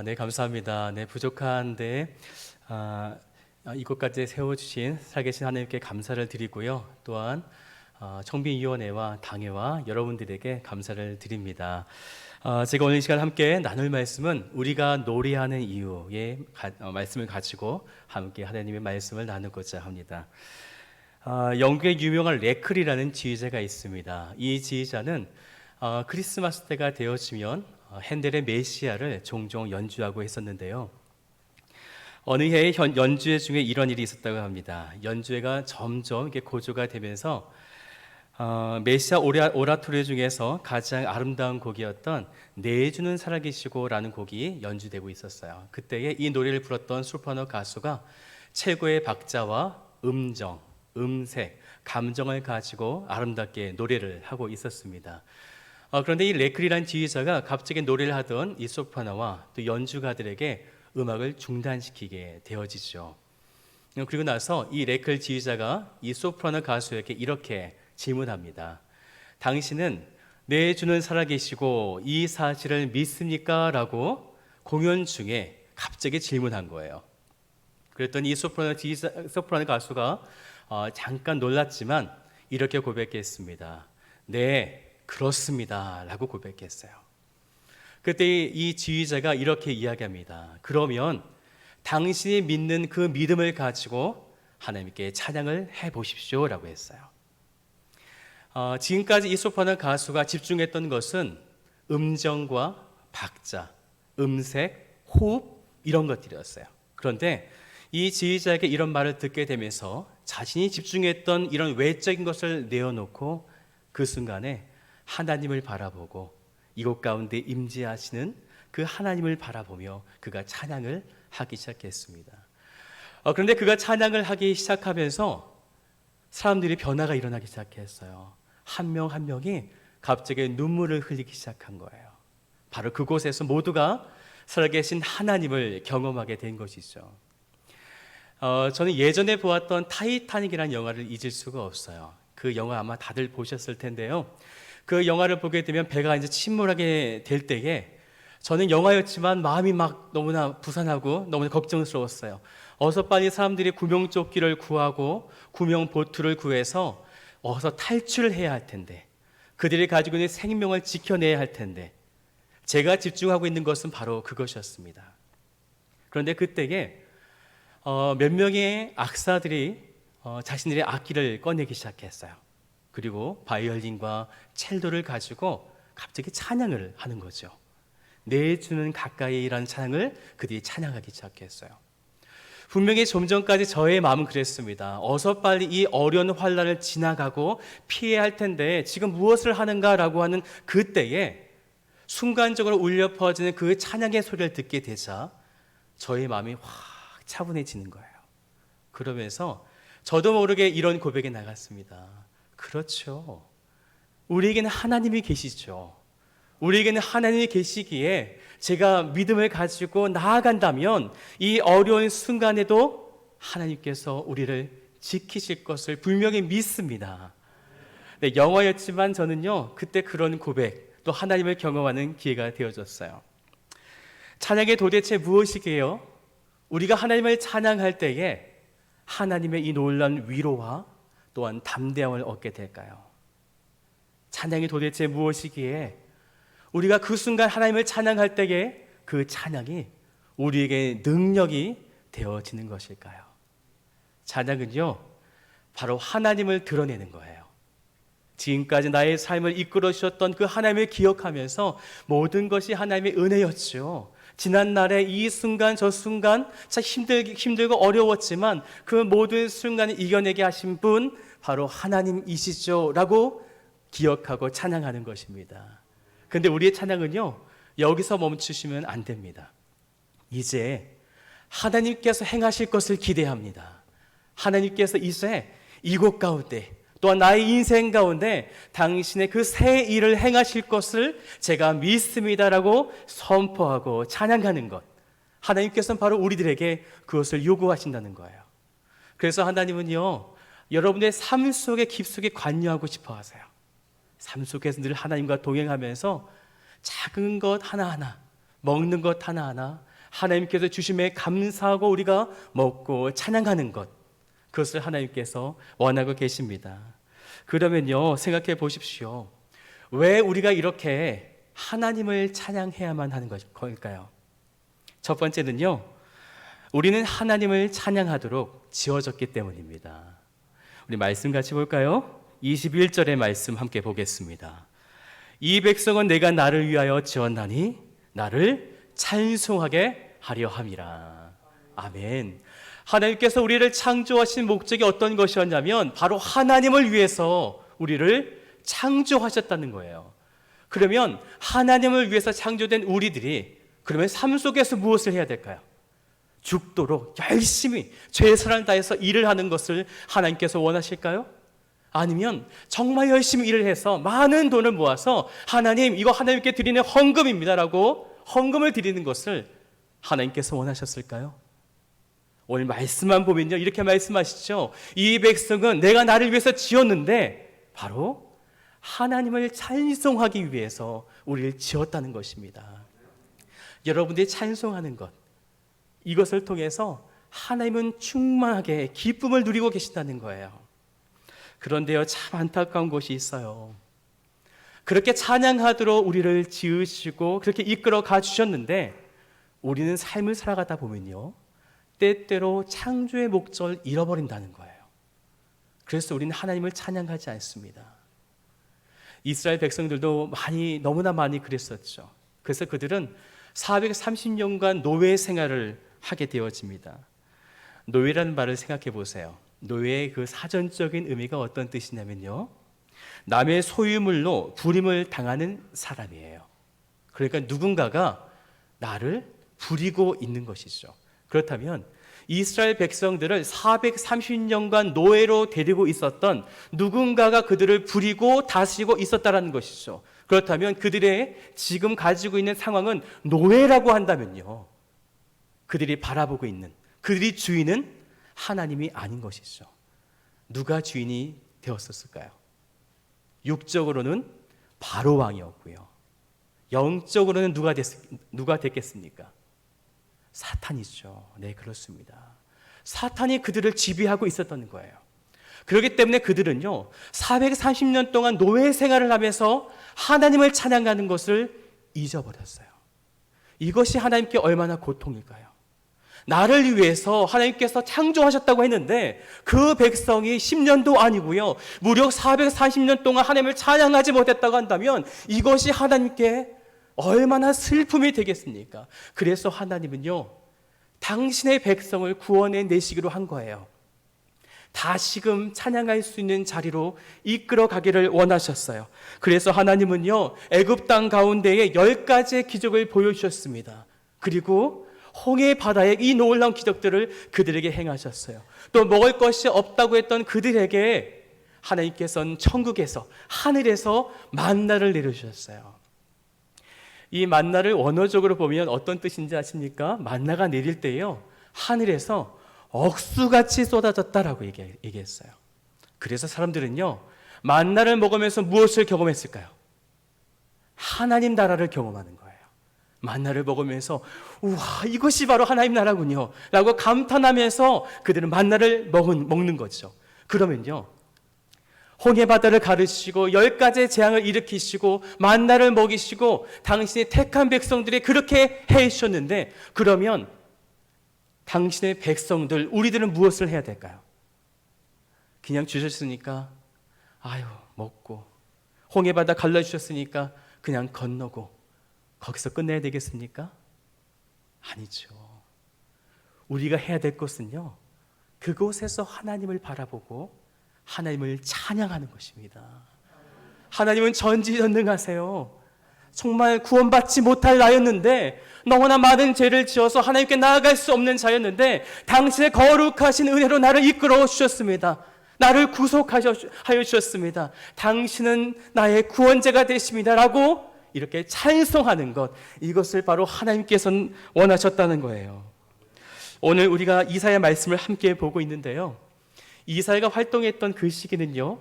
네, 감사합니다. 네, 부족한데 이곳까지 세워주신 살아계신 하나님께 감사를 드리고요. 또한 청빙위원회와 당회와 여러분들에게 감사를 드립니다. 제가 오늘 이 시간 함께 나눌 말씀은 우리가 노래하는 이유의 말씀을 가지고 함께 하나님의 말씀을 나누고자 합니다. 영국의 유명한 레클이라는 지휘자가 있습니다. 이 지휘자는 크리스마스 때가 되어지면 핸델의 메시아를 종종 연주하고 했었는데요. 어느 해의 연주회 중에 이런 일이 있었다고 합니다. 연주회가 점점 이렇게 고조가 되면서 메시아 오라토리 중에서 가장 아름다운 곡이었던 내주는 살아계시고라는 곡이 연주되고 있었어요. 그때에 이 노래를 불렀던 소프라노 가수가 최고의 박자와 음정, 음색, 감정을 가지고 아름답게 노래를 하고 있었습니다. 그런데 이 레클이라는 지휘자가 갑자기 노래를 하던 이 소프라노와 또 연주가들에게 음악을 중단시키게 되어지죠. 그리고 나서 이 레클 지휘자가 이 소프라노 가수에게 이렇게 질문합니다. 당신은 내 주는 살아계시고 이 사실을 믿습니까? 라고 공연 중에 갑자기 질문한 거예요. 그랬더니 이 소프라노 가수가 잠깐 놀랐지만 이렇게 고백했습니다. 네, 그렇습니다. 라고 고백했어요. 그때 이 지휘자가 이렇게 이야기합니다. 그러면 당신이 믿는 그 믿음을 가지고 하나님께 찬양을 해보십시오. 라고 했어요. 지금까지 이 소프라노 가수가 집중했던 것은 음정과 박자, 음색, 호흡 이런 것들이었어요. 그런데 이 지휘자에게 이런 말을 듣게 되면서 자신이 집중했던 이런 외적인 것을 내어놓고 그 순간에 하나님을 바라보고 이곳 가운데 임재하시는 그 하나님을 바라보며 그가 찬양을 하기 시작했습니다. 그런데 그가 찬양을 하기 시작하면서 사람들이 변화가 일어나기 시작했어요. 한 명 한 명이 갑자기 눈물을 흘리기 시작한 거예요. 바로 그곳에서 모두가 살아계신 하나님을 경험하게 된 것이죠. 저는 예전에 보았던 타이타닉이라는 영화를 잊을 수가 없어요. 그 영화 아마 다들 보셨을 텐데요. 그 영화를 보게 되면 배가 이제 침몰하게 될 때에 저는 영화였지만 마음이 막 너무나 부산하고 너무나 걱정스러웠어요. 어서 빨리 사람들이 구명조끼를 구하고 구명보트를 구해서 어서 탈출을 해야 할 텐데 그들이 가지고 있는 생명을 지켜내야 할 텐데 제가 집중하고 있는 것은 바로 그것이었습니다. 그런데 그때에 몇 명의 악사들이 자신들의 악기를 꺼내기 시작했어요. 그리고 바이올린과 첼로를 가지고 갑자기 찬양을 하는 거죠. 내 주는 가까이라는 찬양을 그들이 찬양하기 시작했어요. 분명히 좀 전까지 저의 마음은 그랬습니다. 어서 빨리 이 어려운 환난을 지나가고 피해야 할 텐데 지금 무엇을 하는가라고 하는 그때에 순간적으로 울려 퍼지는 그 찬양의 소리를 듣게 되자 저의 마음이 확 차분해지는 거예요. 그러면서 저도 모르게 이런 고백이 나갔습니다. 그렇죠. 우리에게는 하나님이 계시죠. 우리에게는 하나님이 계시기에 제가 믿음을 가지고 나아간다면 이 어려운 순간에도 하나님께서 우리를 지키실 것을 분명히 믿습니다. 네, 영화였지만 저는요 그때 그런 고백 또 하나님을 경험하는 기회가 되어졌어요. 찬양이 도대체 무엇이게요? 우리가 하나님을 찬양할 때에 하나님의 이 놀라운 위로와 또한 담대함을 얻게 될까요? 찬양이 도대체 무엇이기에 우리가 그 순간 하나님을 찬양할 때에 그 찬양이 우리에게 능력이 되어지는 것일까요? 찬양은요 바로 하나님을 드러내는 거예요. 지금까지 나의 삶을 이끌어 주셨던 그 하나님을 기억하면서 모든 것이 하나님의 은혜였죠. 지난날에 이 순간 저 순간 참 힘들고 어려웠지만 그 모든 순간을 이겨내게 하신 분 바로 하나님이시죠 라고 기억하고 찬양하는 것입니다. 그런데 우리의 찬양은요 여기서 멈추시면 안 됩니다. 이제 하나님께서 행하실 것을 기대합니다. 하나님께서 이제 이곳 가운데 또한 나의 인생 가운데 당신의 그 새 일을 행하실 것을 제가 믿습니다라고 선포하고 찬양하는 것. 하나님께서는 바로 우리들에게 그것을 요구하신다는 거예요. 그래서 하나님은요 여러분의 삶 속에 깊숙이 관여하고 싶어 하세요. 삶 속에서 늘 하나님과 동행하면서 작은 것 하나하나 먹는 것 하나하나 하나님께서 주심에 감사하고 우리가 먹고 찬양하는 것, 그것을 하나님께서 원하고 계십니다. 그러면요, 생각해 보십시오. 왜 우리가 이렇게 하나님을 찬양해야만 하는 걸까요? 첫 번째는요, 우리는 하나님을 찬양하도록 지어졌기 때문입니다. 우리 말씀 같이 볼까요? 21절의 말씀 함께 보겠습니다. 이 백성은 내가 나를 위하여 지었나니 나를 찬송하게 하려 함이라. 아멘. 하나님께서 우리를 창조하신 목적이 어떤 것이었냐면 바로 하나님을 위해서 우리를 창조하셨다는 거예요. 그러면 하나님을 위해서 창조된 우리들이 그러면 삶 속에서 무엇을 해야 될까요? 죽도록 열심히 최선을 다해서 일을 하는 것을 하나님께서 원하실까요? 아니면 정말 열심히 일을 해서 많은 돈을 모아서 하나님, 이거 하나님께 드리는 헌금입니다라고 헌금을 드리는 것을 하나님께서 원하셨을까요? 오늘 말씀만 보면요, 이렇게 말씀하시죠. 이 백성은 내가 나를 위해서 지었는데 바로 하나님을 찬송하기 위해서 우리를 지었다는 것입니다. 여러분들이 찬송하는 것, 이것을 통해서 하나님은 충만하게 기쁨을 누리고 계신다는 거예요. 그런데요, 참 안타까운 것이 있어요. 그렇게 찬양하도록 우리를 지으시고 그렇게 이끌어 가주셨는데 우리는 삶을 살아가다 보면요, 때때로 창조의 목적을 잃어버린다는 거예요. 그래서 우리는 하나님을 찬양하지 않습니다. 이스라엘 백성들도 너무나 많이 그랬었죠. 그래서 그들은 430년간 노예 생활을 하게 되어집니다. 노예라는 말을 생각해 보세요. 노예의 그 사전적인 의미가 어떤 뜻이냐면요, 남의 소유물로 부림을 당하는 사람이에요. 그러니까 누군가가 나를 부리고 있는 것이죠. 그렇다면 이스라엘 백성들을 430년간 노예로 데리고 있었던 누군가가 그들을 부리고 다스리고 있었다는 것이죠. 그렇다면 그들의 지금 가지고 있는 상황은 노예라고 한다면요, 그들이 바라보고 있는, 그들이 주인은 하나님이 아닌 것이죠. 누가 주인이 되었었을까요? 육적으로는 바로 왕이었고요, 영적으로는 누가 됐겠습니까? 사탄이죠. 네, 그렇습니다. 사탄이 그들을 지배하고 있었던 거예요. 그렇기 때문에 그들은요, 430년 동안 노예 생활을 하면서 하나님을 찬양하는 것을 잊어버렸어요. 이것이 하나님께 얼마나 고통일까요? 나를 위해서 하나님께서 창조하셨다고 했는데 그 백성이 10년도 아니고요, 무려 440년 동안 하나님을 찬양하지 못했다고 한다면 이것이 하나님께 얼마나 슬픔이 되겠습니까? 그래서 하나님은요, 당신의 백성을 구원해 내시기로 한 거예요. 다시금 찬양할 수 있는 자리로 이끌어 가기를 원하셨어요. 그래서 하나님은요, 애굽 땅 가운데에 10가지의 기적을 보여주셨습니다. 그리고 홍해 바다에 이 놀라운 기적들을 그들에게 행하셨어요. 또 먹을 것이 없다고 했던 그들에게 하나님께서는 천국에서, 하늘에서 만나를 내려주셨어요. 이 만나를 원어적으로 보면 어떤 뜻인지 아십니까? 만나가 내릴 때요, 하늘에서 억수같이 쏟아졌다라고 얘기했어요. 그래서 사람들은요, 만나를 먹으면서 무엇을 경험했을까요? 하나님 나라를 경험하는 거예요. 만나를 먹으면서 우와, 이것이 바로 하나님 나라군요 라고 감탄하면서 그들은 만나를 먹는 거죠. 그러면요, 홍해바다를 가르시고 10가지의 재앙을 일으키시고 만나를 먹이시고 당신의 택한 백성들이 그렇게 해주셨는데, 그러면 당신의 백성들, 우리들은 무엇을 해야 될까요? 그냥 주셨으니까 아유 먹고, 홍해바다 갈라주셨으니까 그냥 건너고 거기서 끝내야 되겠습니까? 아니죠. 우리가 해야 될 것은요, 그곳에서 하나님을 바라보고 하나님을 찬양하는 것입니다. 하나님은 전지전능하세요. 정말 구원받지 못할 나였는데, 너무나 많은 죄를 지어서 하나님께 나아갈 수 없는 자였는데 당신의 거룩하신 은혜로 나를 이끌어 주셨습니다. 나를 구속하여 주셨습니다. 당신은 나의 구원자가 되십니다 라고 이렇게 찬송하는 것, 이것을 바로 하나님께서는 원하셨다는 거예요. 오늘 우리가 이사야 말씀을 함께 보고 있는데요, 이사야가 활동했던 그 시기는요,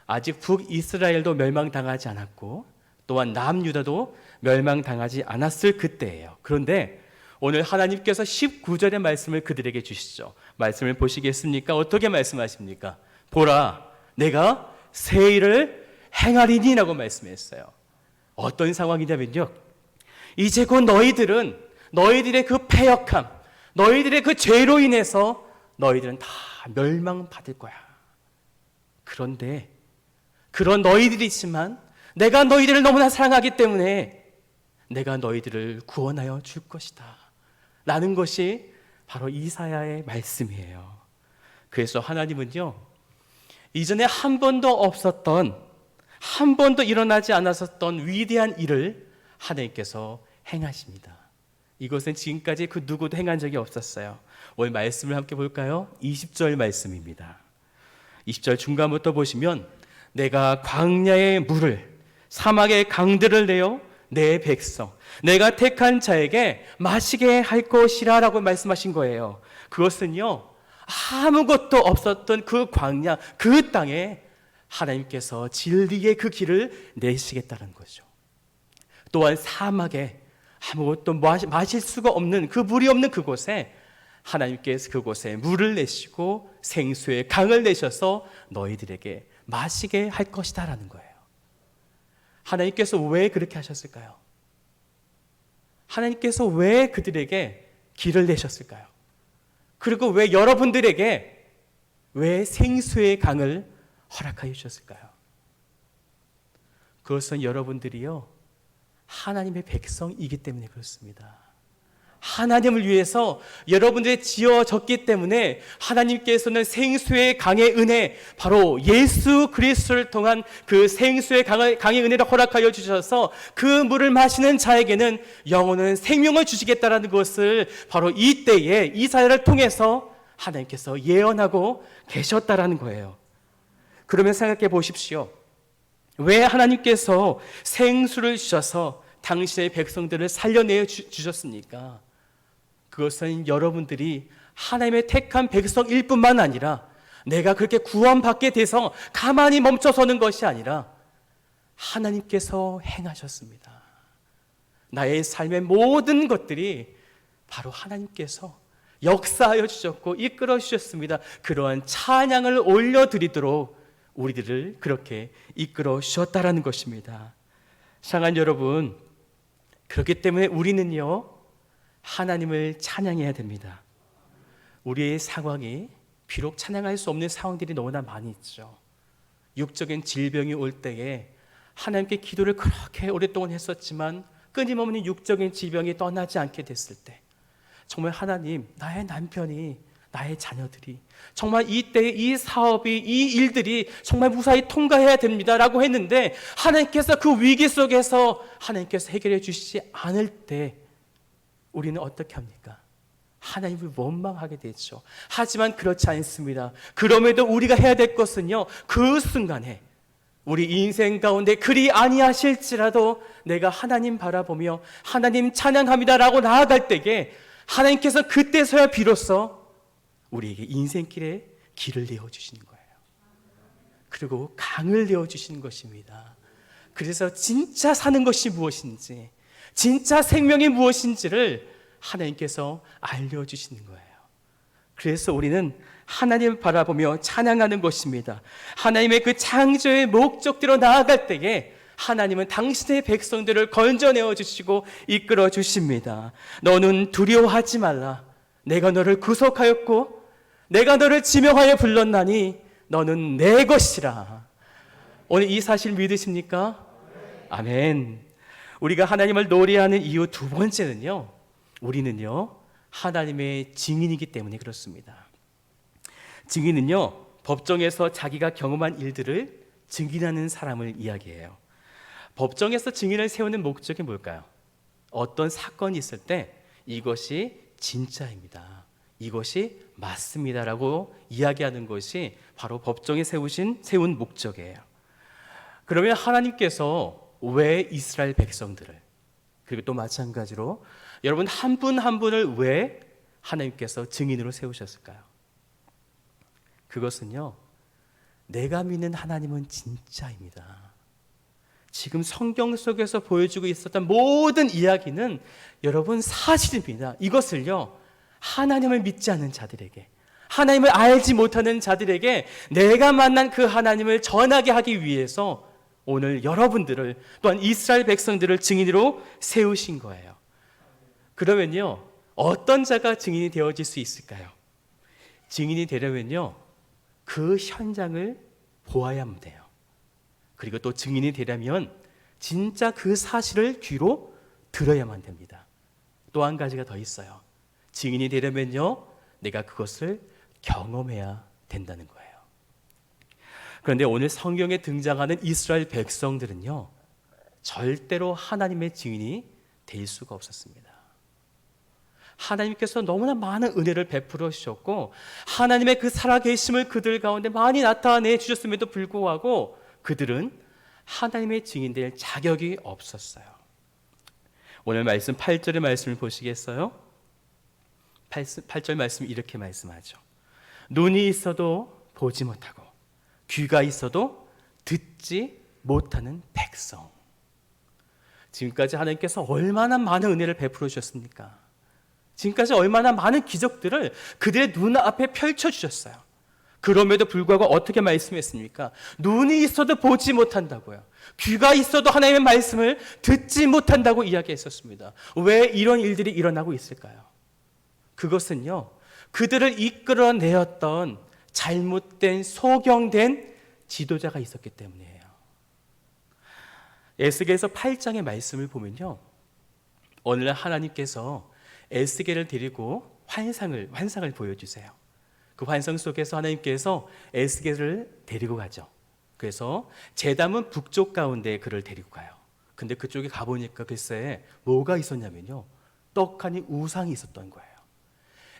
아직 북이스라엘도 멸망당하지 않았고 또한 남유다도 멸망당하지 않았을 그때예요. 그런데 오늘 하나님께서 19절의 말씀을 그들에게 주시죠. 말씀을 보시겠습니까? 어떻게 말씀하십니까? 보라, 내가 새 일을 행하리니 라고 말씀했어요. 어떤 상황이냐면요, 이제 곧 너희들의 그 패역함, 너희들의 그 죄로 인해서 너희들은 다 멸망받을 거야. 그런데 그런 너희들이지만 내가 너희들을 너무나 사랑하기 때문에 내가 너희들을 구원하여 줄 것이다 라는 것이 바로 이사야의 말씀이에요. 그래서 하나님은요, 이전에 한 번도 없었던, 한 번도 일어나지 않았었던 위대한 일을 하나님께서 행하십니다. 이것은 지금까지 그 누구도 행한 적이 없었어요. 오늘 말씀을 함께 볼까요? 20절 말씀입니다. 20절 중간부터 보시면 내가 광야의 물을, 사막의 강들을 내어 내 백성, 내가 택한 자에게 마시게 할 것이라 라고 말씀하신 거예요. 그것은요, 아무것도 없었던 그 광야, 그 땅에 하나님께서 진리의 그 길을 내시겠다는 거죠. 또한 사막에 아무것도 마실 수가 없는, 그 물이 없는 그곳에 하나님께서 그곳에 물을 내시고 생수의 강을 내셔서 너희들에게 마시게 할 것이다 라는 거예요. 하나님께서 왜 그렇게 하셨을까요? 하나님께서 왜 그들에게 길을 내셨을까요? 그리고 왜 여러분들에게 왜 생수의 강을 허락하여 주셨을까요? 그것은 여러분들이요, 하나님의 백성이기 때문에 그렇습니다. 하나님을 위해서 여러분들이 지어졌기 때문에 하나님께서는 생수의 강의 은혜, 바로 예수 그리스도를 통한 그 생수의 강의 은혜를 허락하여 주셔서 그 물을 마시는 자에게는 영원한 생명을 주시겠다라는 것을 바로 이때에 이사야를 통해서 하나님께서 예언하고 계셨다라는 거예요. 그러면 생각해 보십시오. 왜 하나님께서 생수를 주셔서 당신의 백성들을 살려내 주셨습니까? 그것은 여러분들이 하나님의 택한 백성일 뿐만 아니라 내가 그렇게 구원받게 돼서 가만히 멈춰서는 것이 아니라 하나님께서 행하셨습니다. 나의 삶의 모든 것들이 바로 하나님께서 역사하여 주셨고 이끌어 주셨습니다. 그러한 찬양을 올려드리도록 우리들을 그렇게 이끌어 주셨다라는 것입니다. 사랑하는 여러분, 그렇기 때문에 우리는요, 하나님을 찬양해야 됩니다. 우리의 상황이 비록 찬양할 수 없는 상황들이 너무나 많이 있죠. 육적인 질병이 올 때에 하나님께 기도를 그렇게 오랫동안 했었지만 끊임없는 육적인 질병이 떠나지 않게 됐을 때 정말 하나님, 나의 남편이, 나의 자녀들이 정말 이때 이 사업이, 이 일들이 정말 무사히 통과해야 됩니다 라고 했는데 하나님께서 그 위기 속에서 하나님께서 해결해 주시지 않을 때 우리는 어떻게 합니까? 하나님을 원망하게 되죠. 하지만 그렇지 않습니다. 그럼에도 우리가 해야 될 것은요, 그 순간에 우리 인생 가운데 그리 아니하실지라도 내가 하나님 바라보며 하나님 찬양합니다 라고 나아갈 때에 하나님께서 그때서야 비로소 우리에게 인생길에 길을 내어주시는 거예요. 그리고 강을 내어주시는 것입니다. 그래서 진짜 사는 것이 무엇인지, 진짜 생명이 무엇인지를 하나님께서 알려주시는 거예요. 그래서 우리는 하나님을 바라보며 찬양하는 것입니다. 하나님의 그 창조의 목적대로 나아갈 때에 하나님은 당신의 백성들을 건져내어 주시고 이끌어 주십니다. 너는 두려워하지 말라. 내가 너를 구속하였고 내가 너를 지명하여 불렀나니 너는 내 것이라. 오늘 이 사실 믿으십니까? 아멘. 우리가 하나님을 노래하는 이유 두 번째는요, 우리는요 하나님의 증인이기 때문에 그렇습니다. 증인은요 법정에서 자기가 경험한 일들을 증인하는 사람을 이야기해요. 법정에서 증인을 세우는 목적이 뭘까요? 어떤 사건이 있을 때 이것이 진짜입니다, 이것이 맞습니다라고 이야기하는 것이 바로 법정에 세운 목적이에요. 그러면 하나님께서 왜 이스라엘 백성들을, 그리고 또 마찬가지로 여러분 한 분 한 분을 왜 하나님께서 증인으로 세우셨을까요? 그것은요, 내가 믿는 하나님은 진짜입니다. 지금 성경 속에서 보여주고 있었던 모든 이야기는 여러분 사실입니다. 이것을요, 하나님을 믿지 않는 자들에게, 하나님을 알지 못하는 자들에게 내가 만난 그 하나님을 전하게 하기 위해서 오늘 여러분들을, 또한 이스라엘 백성들을 증인으로 세우신 거예요. 그러면요, 어떤 자가 증인이 되어질 수 있을까요? 증인이 되려면요, 그 현장을 보아야만 돼요. 그리고 또 증인이 되려면 진짜 그 사실을 귀로 들어야만 됩니다. 또 한 가지가 더 있어요. 증인이 되려면요, 내가 그것을 경험해야 된다는 거예요. 그런데 오늘 성경에 등장하는 이스라엘 백성들은요, 절대로 하나님의 증인이 될 수가 없었습니다. 하나님께서 너무나 많은 은혜를 베풀어 주셨고, 하나님의 그 살아계심을 그들 가운데 많이 나타내 주셨음에도 불구하고 그들은 하나님의 증인될 자격이 없었어요. 오늘 말씀 8절의 말씀을 보시겠어요? 8절 말씀 이렇게 말씀하죠. 눈이 있어도 보지 못하고 귀가 있어도 듣지 못하는 백성. 지금까지 하나님께서 얼마나 많은 은혜를 베풀어 주셨습니까? 지금까지 얼마나 많은 기적들을 그들의 눈앞에 펼쳐주셨어요. 그럼에도 불구하고 어떻게 말씀했습니까? 눈이 있어도 보지 못한다고요. 귀가 있어도 하나님의 말씀을 듣지 못한다고 이야기했었습니다. 왜 이런 일들이 일어나고 있을까요? 그것은요, 그들을 이끌어내었던 잘못된 소경된 지도자가 있었기 때문이에요. 에스겔서 8장의 말씀을 보면요, 오늘날 하나님께서 에스겔을 데리고 환상을 보여주세요. 그 환상 속에서 하나님께서 에스겔을 데리고 가죠. 그래서 제담은 북쪽 가운데 그를 데리고 가요. 근데 그쪽에 가보니까 글쎄 뭐가 있었냐면요, 떡하니 우상이 있었던 거예요.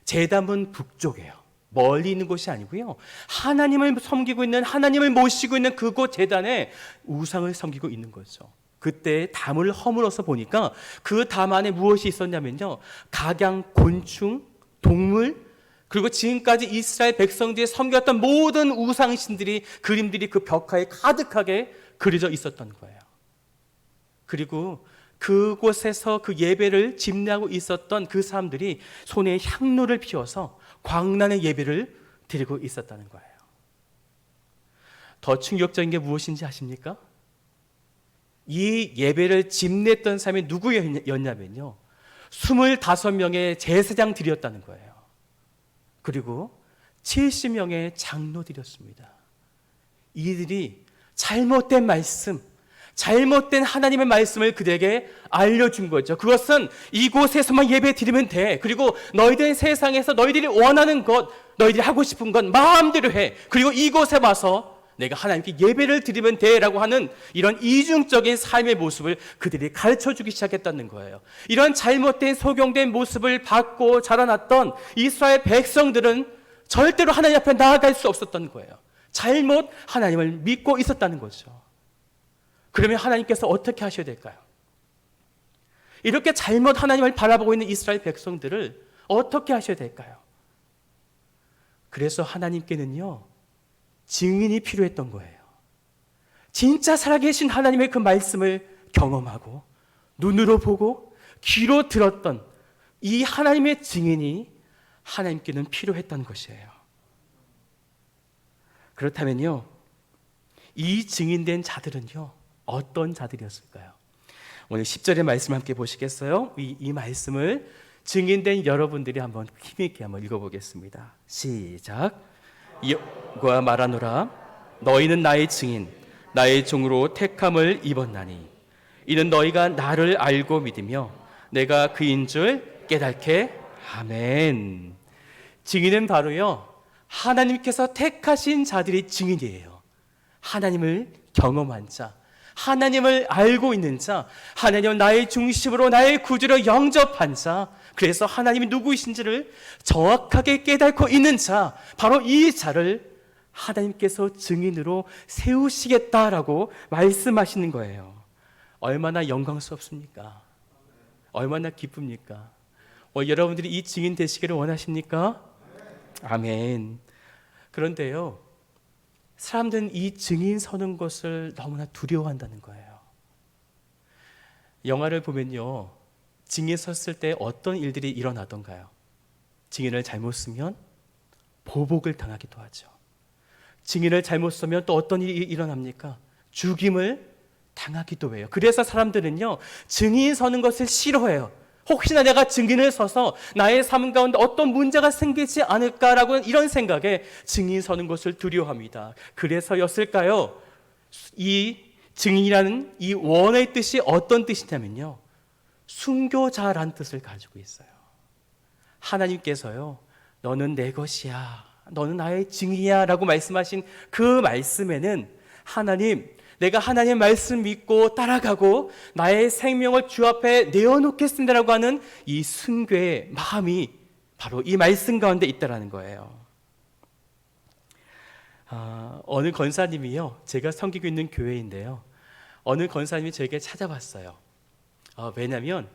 제담은 북쪽이에요. 멀리 있는 곳이 아니고요, 하나님을 섬기고 있는, 하나님을 모시고 있는 그곳 제단에 우상을 섬기고 있는 거죠. 그때 담을 허물어서 보니까 그 담 안에 무엇이 있었냐면요, 각양 곤충, 동물, 그리고 지금까지 이스라엘 백성들이 섬겼던 모든 우상신들이, 그림들이 그 벽화에 가득하게 그려져 있었던 거예요. 그리고 그곳에서 그 예배를 집례하고 있었던 그 사람들이 손에 향로를 피워서 광란의 예배를 드리고 있었다는 거예요. 더 충격적인 게 무엇인지 아십니까? 이 예배를 집례했던 사람이 누구였냐면요, 25명의 제사장들이었다는 거예요. 그리고 70명의 장로들이었습니다. 이들이 잘못된 말씀, 잘못된 하나님의 말씀을 그들에게 알려준 거죠. 그것은 이곳에서만 예배 드리면 돼. 그리고 너희들 세상에서 너희들이 원하는 것, 너희들이 하고 싶은 건 마음대로 해. 그리고 이곳에 와서 내가 하나님께 예배를 드리면 돼 라고 하는 이런 이중적인 삶의 모습을 그들이 가르쳐주기 시작했다는 거예요. 이런 잘못된 소경된 모습을 받고 자라났던 이스라엘 백성들은 절대로 하나님 앞에 나아갈 수 없었던 거예요. 잘못 하나님을 믿고 있었다는 거죠. 그러면 하나님께서 어떻게 하셔야 될까요? 이렇게 잘못 하나님을 바라보고 있는 이스라엘 백성들을 어떻게 하셔야 될까요? 그래서 하나님께는요, 증인이 필요했던 거예요. 진짜 살아계신 하나님의 그 말씀을 경험하고 눈으로 보고 귀로 들었던 이 하나님의 증인이 하나님께는 필요했던 것이에요. 그렇다면요, 이 증인된 자들은요, 어떤 자들이었을까요? 오늘 10절의 말씀 함께 보시겠어요? 이 말씀을 증인된 여러분들이 한번 힘있게 한번 읽어보겠습니다. 시작. 여호와가 말하노라, 너희는 나의 증인, 나의 종으로 택함을 입었나니 이는 너희가 나를 알고 믿으며 내가 그인 줄 깨닫게. 아멘. 증인은 바로요, 하나님께서 택하신 자들이 증인이에요. 하나님을 경험한 자, 하나님을 알고 있는 자, 하나님은 나의 중심으로, 나의 구주로 영접한 자, 그래서 하나님이 누구이신지를 정확하게 깨닫고 있는 자, 바로 이 자를 하나님께서 증인으로 세우시겠다라고 말씀하시는 거예요. 얼마나 영광스럽습니까? 얼마나 기쁩니까? 여러분들이 이 증인 되시기를 원하십니까? 아멘. 그런데요, 사람들은 이 증인 서는 것을 너무나 두려워한다는 거예요. 영화를 보면요, 증인에 섰을 때 어떤 일들이 일어나던가요? 증인을 잘못 쓰면 보복을 당하기도 하죠. 증인을 잘못 쓰면 또 어떤 일이 일어납니까? 죽임을 당하기도 해요. 그래서 사람들은요, 증인 서는 것을 싫어해요. 혹시나 내가 증인을 서서 나의 삶 가운데 어떤 문제가 생기지 않을까라고 이런 생각에 증인 서는 것을 두려워합니다. 그래서였을까요? 이 증인이라는 이 원어의 뜻이 어떤 뜻이냐면요, 순교자라는 뜻을 가지고 있어요. 하나님께서요, 너는 내 것이야, 너는 나의 증인이야 라고 말씀하신 그 말씀에는 하나님, 내가 하나님의 말씀 믿고 따라가고 나의 생명을 주 앞에 내어놓겠습니다라고 하는 이 순교의 마음이 바로 이 말씀 가운데 있다라는 거예요. 어느 권사님이요, 제가 섬기고 있는 교회인데요, 어느 권사님이 저에게 찾아왔어요. 왜냐하면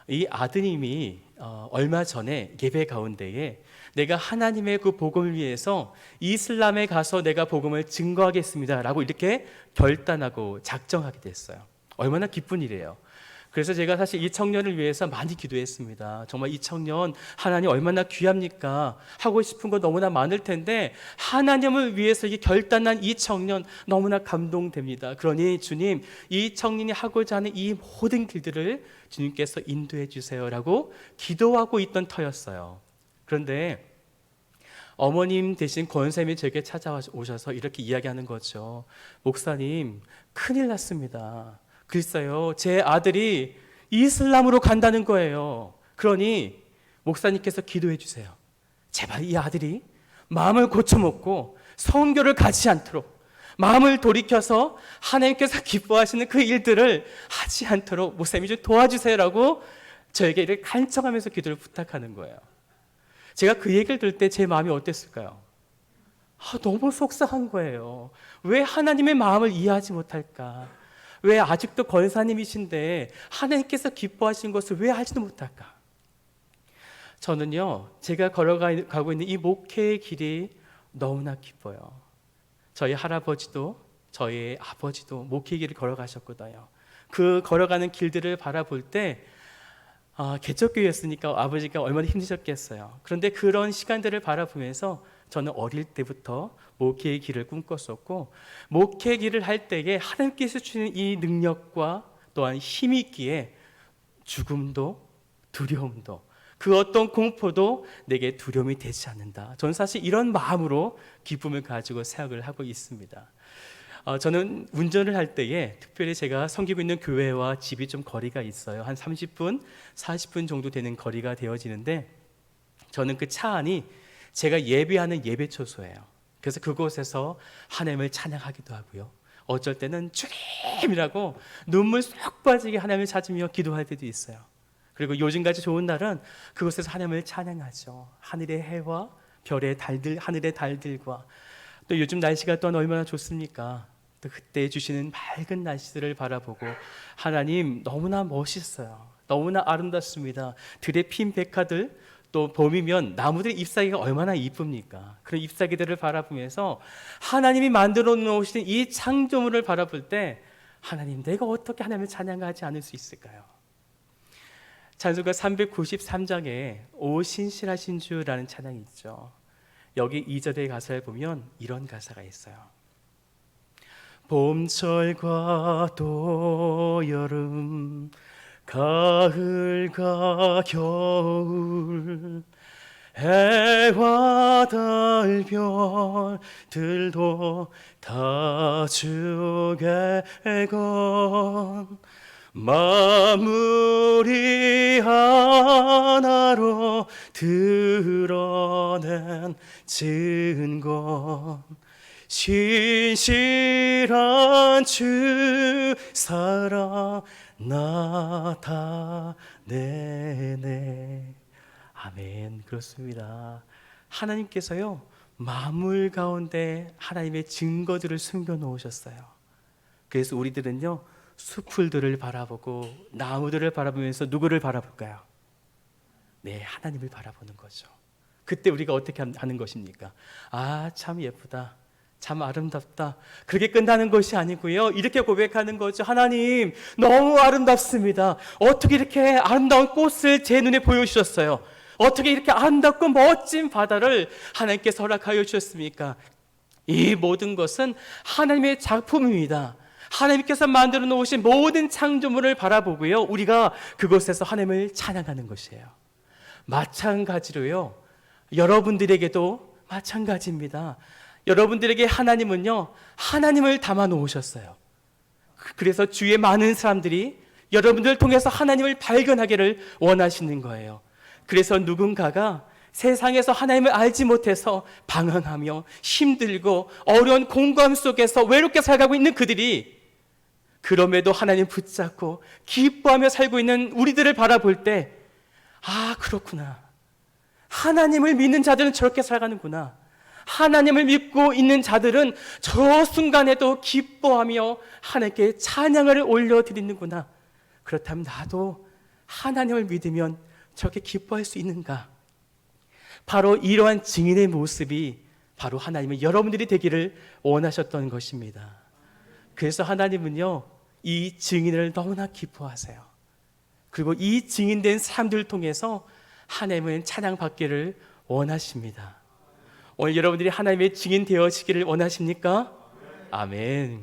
이 아드님이 얼마 전에 예배 가운데에 내가 하나님의 그 복음을 위해서 이슬람에 가서 내가 복음을 증거하겠습니다 라고 이렇게 결단하고 작정하게 됐어요. 얼마나 기쁜 일이에요. 그래서 제가 사실 이 청년을 위해서 많이 기도했습니다. 정말 이 청년 하나님 얼마나 귀합니까? 하고 싶은 거 너무나 많을 텐데 하나님을 위해서 이 결단한 이 청년 너무나 감동됩니다. 그러니 주님, 이 청년이 하고자 하는 이 모든 길들을 주님께서 인도해 주세요라고 기도하고 있던 터였어요. 그런데 어머님 대신 권사님이 제게 찾아오셔서 이렇게 이야기하는 거죠. 목사님, 큰일 났습니다. 글쎄요, 제 아들이 이슬람으로 간다는 거예요. 그러니 목사님께서 기도해 주세요. 제발 이 아들이 마음을 고쳐먹고 성교를 가지 않도록, 마음을 돌이켜서 하나님께서 기뻐하시는 그 일들을 하지 않도록 목사님이 좀 도와주세요라고 저에게 이렇게 간청하면서 기도를 부탁하는 거예요. 제가 그 얘기를 들을 때 제 마음이 어땠을까요? 너무 속상한 거예요. 왜 하나님의 마음을 이해하지 못할까? 왜 아직도 권사님이신데 하나님께서 기뻐하신 것을 왜 알지도 못할까? 저는요, 제가 걸어가고 있는 이 목회의 길이 너무나 기뻐요. 저희 할아버지도 저희 아버지도 목회의 길을 걸어가셨거든요. 그 걸어가는 길들을 바라볼 때 개척교회였으니까 아버지가 얼마나 힘드셨겠어요. 그런데 그런 시간들을 바라보면서 저는 어릴 때부터 목회의 길을 꿈꿨었고, 목회의 길을 할 때에 하나님께서 주시는 이 능력과 또한 힘이 있기에 죽음도 두려움도 그 어떤 공포도 내게 두려움이 되지 않는다. 저는 사실 이런 마음으로 기쁨을 가지고 생각을 하고 있습니다. 저는 운전을 할 때에 특별히 제가 섬기고 있는 교회와 집이 좀 거리가 있어요. 한 30분, 40분 정도 되는 거리가 되어지는데 저는 그 차 안이 제가 예배하는 예배초소예요. 그래서 그곳에서 하나님을 찬양하기도 하고요. 어쩔 때는 주님이라고 눈물 쏙 빠지게 하나님을 찾으며 기도할 때도 있어요. 그리고 요즘같이 좋은 날은 그곳에서 하나님을 찬양하죠. 하늘의 해와 별의 달들, 하늘의 달들과 또 요즘 날씨가 또 얼마나 좋습니까? 또 그때 주시는 맑은 날씨들을 바라보고 하나님 너무나 멋있어요. 너무나 아름답습니다. 들에 핀 백화들, 또 봄이면 나무들의 잎사귀가 얼마나 이쁩니까? 그런 잎사귀들을 바라보면서 하나님이 만들어 놓으신 이 창조물을 바라볼 때 하나님, 내가 어떻게 하나님을 찬양하지 않을 수 있을까요? 찬송가 393장에 오 신실하신 주라는 찬양이 있죠. 여기 2절의 가사를 보면 이런 가사가 있어요. 봄철과 또 여름, 가을과 겨울, 해와 달 별들도 다 주의 건 만물이 하나로 드러낸 증거, 신실한 주 사랑 나타내네. 아멘. 그렇습니다. 하나님께서요, 만물 가운데 하나님의 증거들을 숨겨 놓으셨어요. 그래서 우리들은요, 수풀들을 바라보고 나무들을 바라보면서 누구를 바라볼까요? 네, 하나님을 바라보는 거죠. 그때 우리가 어떻게 하는 것입니까? 참 예쁘다, 참 아름답다. 그렇게 끝나는 것이 아니고요. 이렇게 고백하는 거죠. 하나님, 너무 아름답습니다. 어떻게 이렇게 아름다운 꽃을 제 눈에 보여주셨어요? 어떻게 이렇게 아름답고 멋진 바다를 하나님께서 허락하여 주셨습니까? 이 모든 것은 하나님의 작품입니다. 하나님께서 만들어 놓으신 모든 창조물을 바라보고요. 우리가 그곳에서 하나님을 찬양하는 것이에요. 마찬가지로요. 여러분들에게도 마찬가지입니다. 여러분들에게 하나님은요, 하나님을 담아 놓으셨어요. 그래서 주위에 많은 사람들이 여러분들을 통해서 하나님을 발견하기를 원하시는 거예요. 그래서 누군가가 세상에서 하나님을 알지 못해서 방황하며 힘들고 어려운 공고함 속에서 외롭게 살아가고 있는 그들이 그럼에도 하나님 붙잡고 기뻐하며 살고 있는 우리들을 바라볼 때, 아, 그렇구나. 하나님을 믿는 자들은 저렇게 살아가는구나. 하나님을 믿고 있는 자들은 저 순간에도 기뻐하며 하나님께 찬양을 올려드리는구나. 그렇다면 나도 하나님을 믿으면 저렇게 기뻐할 수 있는가? 바로 이러한 증인의 모습이 바로 하나님은 여러분들이 되기를 원하셨던 것입니다. 그래서 하나님은요, 이 증인을 너무나 기뻐하세요. 그리고 이 증인된 사람들을 통해서 하나님은 찬양받기를 원하십니다. 오늘 여러분들이 하나님의 증인 되어지기를 원하십니까? 아멘.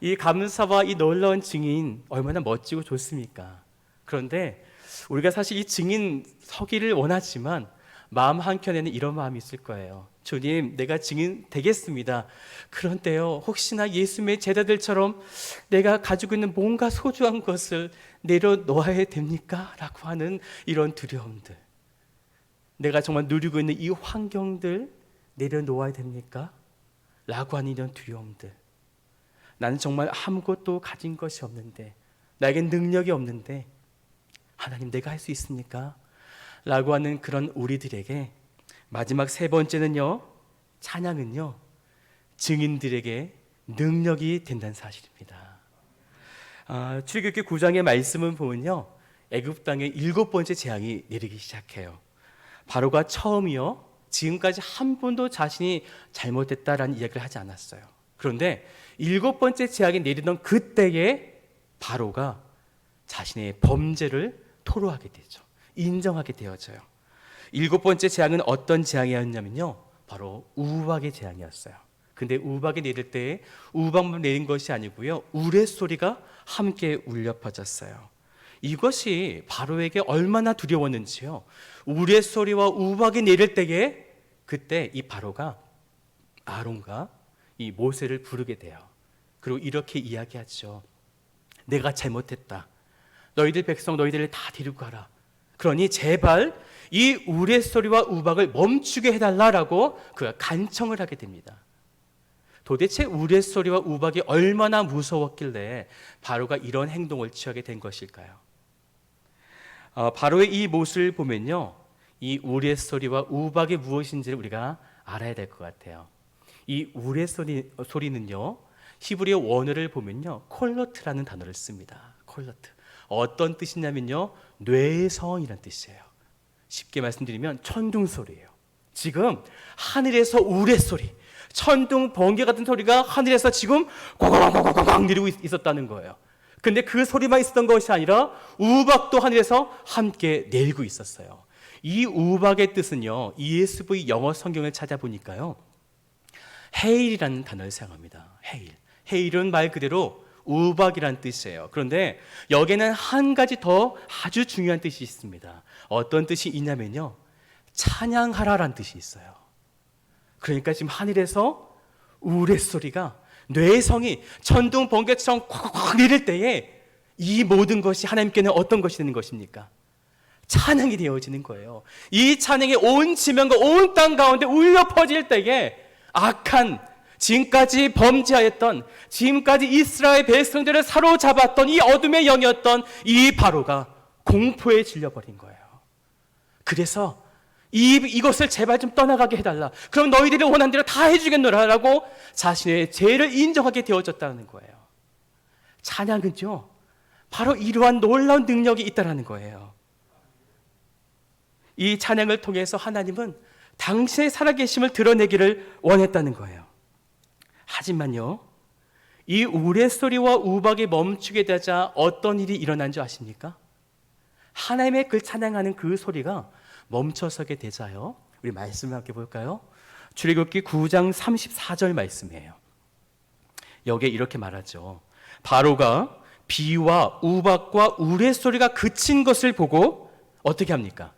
이 감사와 이 놀라운 증인 얼마나 멋지고 좋습니까? 그런데 우리가 사실 이 증인 서기를 원하지만 마음 한켠에는 이런 마음이 있을 거예요. 주님, 내가 증인 되겠습니다. 그런데요, 혹시나 예수님의 제자들처럼 내가 가지고 있는 뭔가 소중한 것을 내려놓아야 됩니까? 라고 하는 이런 두려움들. 내가 정말 누리고 있는 이 환경들 내려놓아야 됩니까? 라고 하는 이런 두려움들. 나는 정말 아무것도 가진 것이 없는데, 나에겐 능력이 없는데 하나님, 내가 할 수 있습니까? 라고 하는 그런 우리들에게 마지막 세 번째는요, 찬양은요, 증인들에게 능력이 된다는 사실입니다. 출애굽기 9장의 말씀을 보면요, 애굽 땅에 7번째 재앙이 내리기 시작해요. 바로가 처음이요, 지금까지 한 번도 자신이 잘못했다라는 이야기를 하지 않았어요. 그런데 7번째 재앙이 내리던 그때에 바로가 자신의 범죄를 토로하게 되죠. 인정하게 되어져요. 7번째 재앙은 어떤 재앙이었냐면요, 바로 우박의 재앙이었어요. 근데 우박이 내릴 때 우박만 내린 것이 아니고요, 우레소리가 함께 울려 퍼졌어요. 이것이 바로에게 얼마나 두려웠는지요. 우레소리와 우박이 내릴 때에 그때 이 바로가 아론과 이 모세를 부르게 돼요. 그리고 이렇게 이야기하죠. 내가 잘못했다. 너희들 백성 너희들을 다 데리고 가라. 그러니 제발 이 우레소리와 우박을 멈추게 해달라라고 그가 간청을 하게 됩니다. 도대체 우레소리와 우박이 얼마나 무서웠길래 바로가 이런 행동을 취하게 된 것일까요? 바로의 이 모습을 보면요, 이 우레소리와 우박이 무엇인지를 우리가 알아야 될 것 같아요. 이 우레소리는요, 히브리어 원어를 보면요, 콜로트라는 단어를 씁니다. 콜로트. 어떤 뜻이냐면요, 뇌성이라는 뜻이에요. 쉽게 말씀드리면 천둥소리예요. 지금 하늘에서 우레소리, 천둥 번개 같은 소리가 하늘에서 지금 꽝꽝꽝꽝꽝 내리고 있었다는 거예요. 근데 그 소리만 있었던 것이 아니라 우박도 하늘에서 함께 내리고 있었어요. 이 우박의 뜻은요, ESV 영어 성경을 찾아보니까요, 헤일이라는 단어를 사용합니다. 헤일. 헤일은 말 그대로 우박이란 뜻이에요. 그런데 여기에는 한 가지 더 아주 중요한 뜻이 있습니다. 어떤 뜻이 있냐면요, 찬양하라란 뜻이 있어요. 그러니까 지금 하늘에서 우레소리가, 뇌성이 천둥 번개처럼 콱콱 내릴 때에 이 모든 것이 하나님께는 어떤 것이 되는 것입니까? 찬양이 되어지는 거예요. 이 찬양이 온 지면과 온 땅 가운데 울려 퍼질 때에 악한, 지금까지 범죄하였던, 지금까지 이스라엘 백성들을 사로잡았던 이 어둠의 영이었던 이 바로가 공포에 질려버린 거예요. 그래서 이것을 제발 좀 떠나가게 해달라. 그럼 너희들이 원한 대로 다 해주겠노라라고 자신의 죄를 인정하게 되어졌다는 거예요. 찬양은요, 바로 이러한 놀라운 능력이 있다는 거예요. 이 찬양을 통해서 하나님은 당신의 살아계심을 드러내기를 원했다는 거예요. 하지만요, 이 우레소리와 우박이 멈추게 되자 어떤 일이 일어난 줄 아십니까? 하나님의 그 찬양하는 그 소리가 멈춰서게 되자요, 우리 말씀을 함께 볼까요? 출애굽기 9장 34절 말씀이에요. 여기에 이렇게 말하죠. 바로가 비와 우박과 우레소리가 그친 것을 보고 어떻게 합니까?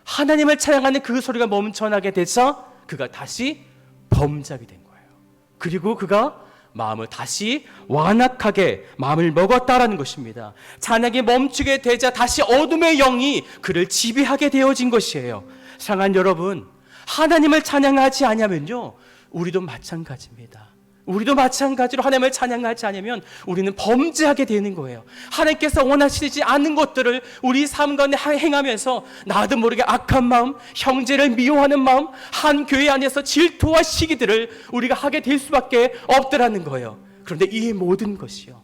하나님을 찬양하는 그 소리가 멈춰나게 되자 그가 다시 범죄하게 된 거예요. 그리고 그가 마음을 다시 완악하게 마음을 먹었다라는 것입니다. 찬양이 멈추게 되자 다시 어둠의 영이 그를 지배하게 되어진 것이에요. 사랑하는 여러분, 하나님을 찬양하지 않으면요, 우리도 마찬가지입니다. 우리도 마찬가지로 하나님을 찬양하지 않으면 우리는 범죄하게 되는 거예요. 하나님께서 원하시지 않는 것들을 우리 삶 가운데 행하면서 나도 모르게 악한 마음, 형제를 미워하는 마음, 한 교회 안에서 질투와 시기들을 우리가 하게 될 수밖에 없더라는 거예요. 그런데 이 모든 것이요,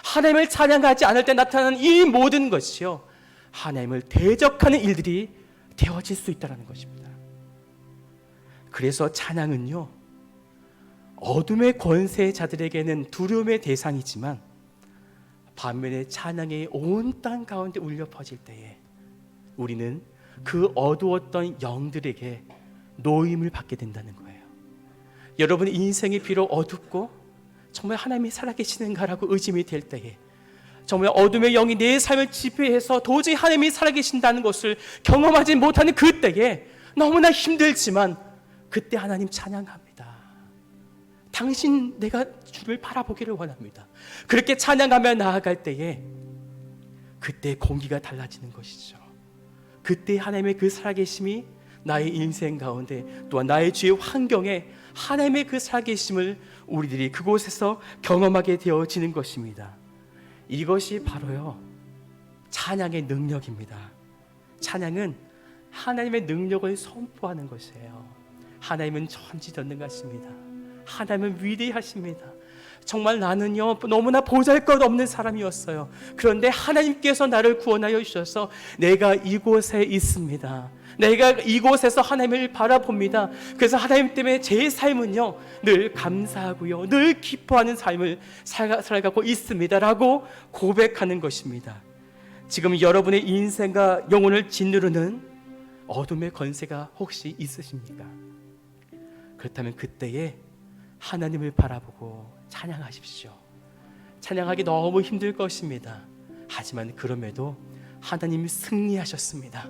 하나님을 찬양하지 않을 때 나타나는 이 모든 것이요, 하나님을 대적하는 일들이 되어질 수 있다는 것입니다. 그래서 찬양은요, 어둠의 권세자들에게는 두려움의 대상이지만 반면에 찬양이 온 땅 가운데 울려 퍼질 때에 우리는 그 어두웠던 영들에게 노임을 받게 된다는 거예요. 여러분의 인생이 비록 어둡고 정말 하나님이 살아계시는가라고 의심이 될 때에, 정말 어둠의 영이 내 삶을 지배해서 도저히 하나님이 살아계신다는 것을 경험하지 못하는 그때에 너무나 힘들지만 그때 하나님 찬양합니다. 당신 내가 주를 바라보기를 원합니다. 그렇게 찬양하며 나아갈 때에 그때 공기가 달라지는 것이죠. 그때 하나님의 그 살아계심이 나의 인생 가운데 또한 나의 주의 환경에 하나님의 그 살아계심을 우리들이 그곳에서 경험하게 되어지는 것입니다. 이것이 바로요, 찬양의 능력입니다. 찬양은 하나님의 능력을 선포하는 것이에요. 하나님은 전지전능하십니다. 하나님은 위대하십니다. 정말 나는요, 너무나 보잘것없는 사람이었어요. 그런데 하나님께서 나를 구원하여 주셔서 내가 이곳에 있습니다. 내가 이곳에서 하나님을 바라봅니다. 그래서 하나님 때문에 제 삶은요, 늘 감사하고요, 늘 기뻐하는 삶을 살아가고 있습니다 라고 고백하는 것입니다. 지금 여러분의 인생과 영혼을 짓누르는 어둠의 권세가 혹시 있으십니까? 그렇다면 그때에 하나님을 바라보고 찬양하십시오. 찬양하기 너무 힘들 것입니다. 하지만 그럼에도 하나님이 승리하셨습니다.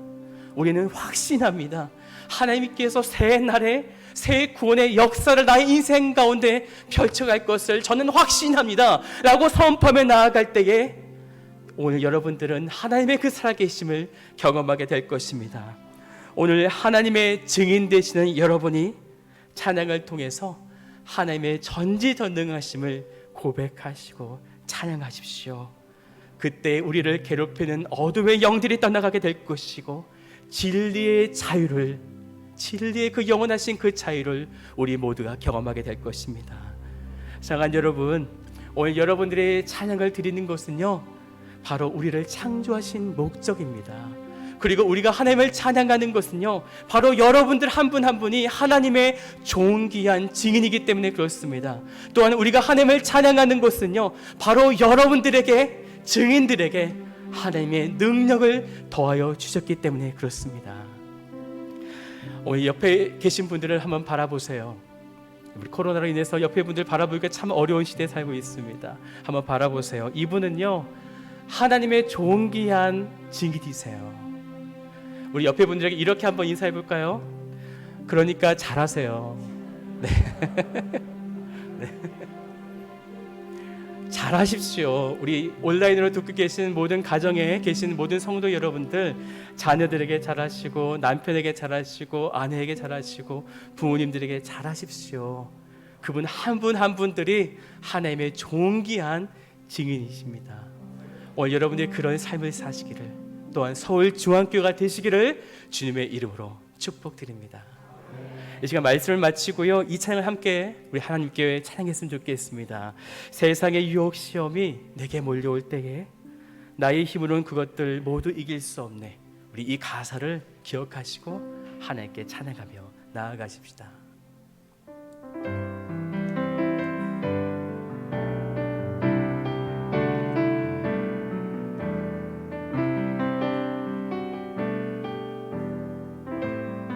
우리는 확신합니다. 하나님께서 새 날에 새 구원의 역사를 나의 인생 가운데 펼쳐갈 것을 저는 확신합니다 라고 선포하며 나아갈 때에 오늘 여러분들은 하나님의 그 살아계심을 경험하게 될 것입니다. 오늘 하나님의 증인 되시는 여러분이 찬양을 통해서 하나님의 전지전능하심을 고백하시고 찬양하십시오. 그때 우리를 괴롭히는 어둠의 영들이 떠나가게 될 것이고 진리의 자유를, 진리의 그 영원하신 그 자유를 우리 모두가 경험하게 될 것입니다. 사랑하는 여러분, 오늘 여러분들의 찬양을 드리는 것은요, 바로 우리를 창조하신 목적입니다. 그리고 우리가 하나님을 찬양하는 것은요, 바로 여러분들 한 분 한 분이 하나님의 존귀한 증인이기 때문에 그렇습니다. 또한 우리가 하나님을 찬양하는 것은요, 바로 여러분들에게, 증인들에게 하나님의 능력을 더하여 주셨기 때문에 그렇습니다. 오늘 옆에 계신 분들을 한번 바라보세요. 우리 코로나로 인해서 옆에 분들 바라보기가 참 어려운 시대에 살고 있습니다. 한번 바라보세요. 이분은요, 하나님의 존귀한 증인이세요. 우리 옆에 분들에게 이렇게 한번 인사해 볼까요? 그러니까 잘하세요. 네. 네. 잘하십시오. 우리 온라인으로 듣고 계신 모든 가정에 계신 모든 성도 여러분들, 자녀들에게 잘하시고 남편에게 잘하시고 아내에게 잘하시고 부모님들에게 잘하십시오. 그분 한 분 한 분들이 하나님의 존귀한 증인이십니다. 오늘 여러분들이 그런 삶을 사시기를, 또한 서울중앙교회가 되시기를 주님의 이름으로 축복드립니다. 이 시간 말씀을 마치고요, 이 찬양을 함께 우리 하나님께 찬양했으면 좋겠습니다. 세상의 유혹 시험이 내게 몰려올 때에 나의 힘으로는 그것들 모두 이길 수 없네. 우리 이 가사를 기억하시고 하나님께 찬양하며 나아가십시다.